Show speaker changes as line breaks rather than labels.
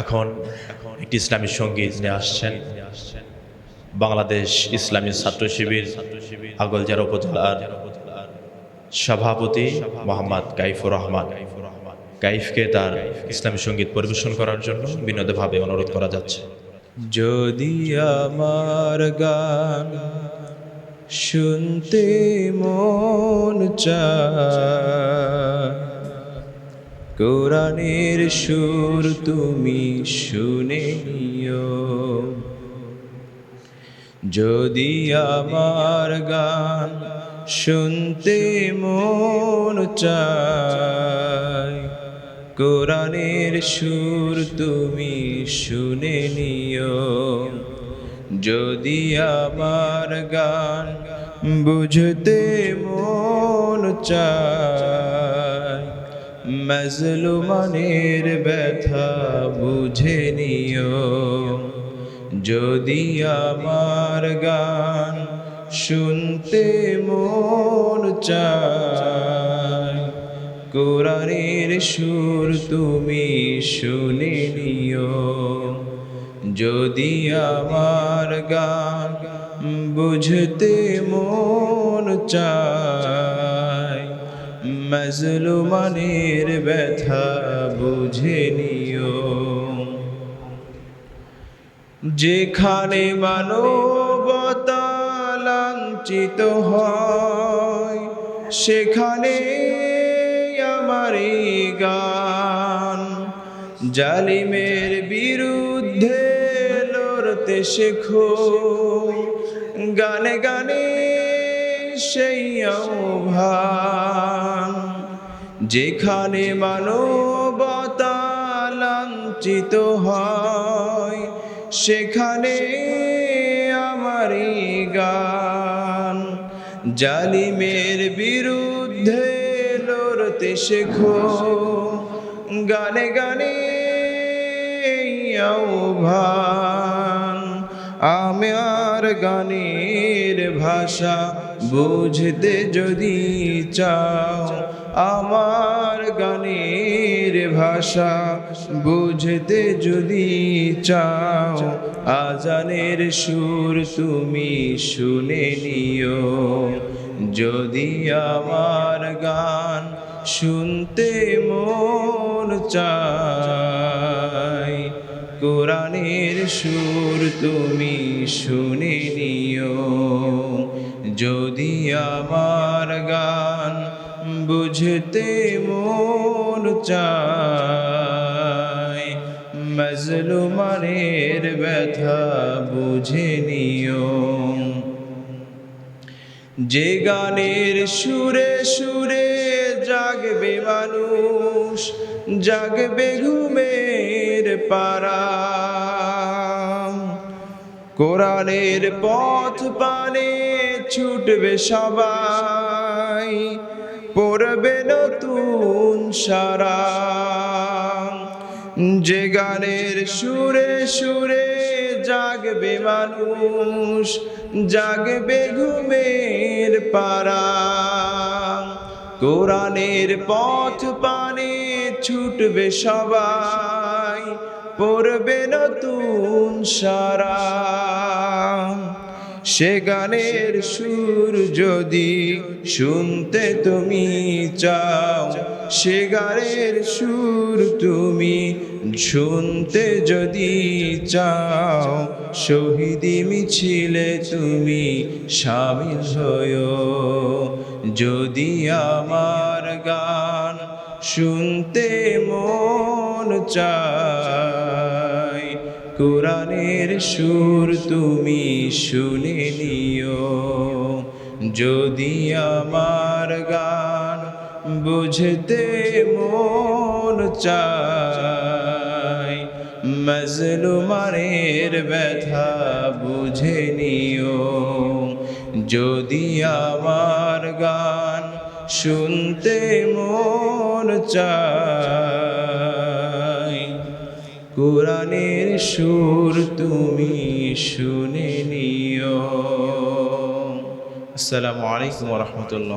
এখন একটি ইসলামী সঙ্গীত নিয়ে আসছেন বাংলাদেশ ইসলামী ছাত্র শিবির আগলঝাড়া উপজেলার সভাপতি মোহাম্মদ কাইফুর রহমান। কাইফকে তার ইসলামী সঙ্গীত পরিবেশন করার জন্য বিনোদভাবে অনুরোধ করা যাচ্ছে।
যদি আমার গান শুনতে মন চায়, কোরআনের সুর তুমি শুনে নিও। যদি আমার গান শুনতে মন চায়, কোরআনের সুর তুমি শুনে নিও। যদি আমার গান বুঝতে মন চায়, মাজলুমানের ব্যথা বুঝে নিও। যদি আমার গান শুনতে মন চায়, কোরআনের সুর তুমি শুনে নিও। যদি আমার গান বুঝতে মন চায়, মাজলুমানের ব্যথা বুঝে নিও। যেখানে মানবতা লাঞ্ছিত হয়, সেখানে আমার এই গান। জালিমের বিরুদ্ধে লড়তে শেখো, গানে গানে সেই আহ্বান। যেখানে মানবতা লাঞ্ছিত হয়, সেখানে আমার এই গান। জালিমের বিরুদ্ধে লড়তে শেখো, গানে গানে এই আহ্বান। আমার গানের ভাষা বুঝতে যদি চাও, আমার গানের ভাষা বুঝতে যদি চাও, আজানের সুর তুমি শুনে নিও। যদি আমার গান শুনতে মন চায়, কোরআনের সুর তুমি শুনে নিও। যদি আমার গান বুঝতে মন চায়, মাজলুমানের ব্যথা বুঝে নিও। যে গানের সুরে সুরে জাগবে মানুষ, জাগবে ঘুমের পারা। কোরআনের পথ পানে ছুটবে সবাই, পড়বে নতুন সারা। যে গানের সুরে সুরে জাগবে মানুষ, জাগবে ঘুমের পারা। কোরআনের পথ পানে ছুটবে সবাই, পড়বে নতুন সারা। সে গানের সুর যদি শুনতে তুমি চাও, সে গানের সুর তুমি শুনতে যদি চাও, শহীদি মিছিলে তুমি শামিল হয়ো। যদি আমার গান শুনতে মন চায়, কোরআনের সুর তুমি শুনে নিও। যদি আমার গান বুঝতে মন চায়, মাজলুমানের ব্যথা বুঝে নিও। যদি আমার গান শুনতে মন চায়, কোরআনের সুর তুমি শুনে নিও। আসসালামু আলাইকুম ওয়া রাহমাতুল্লাহ।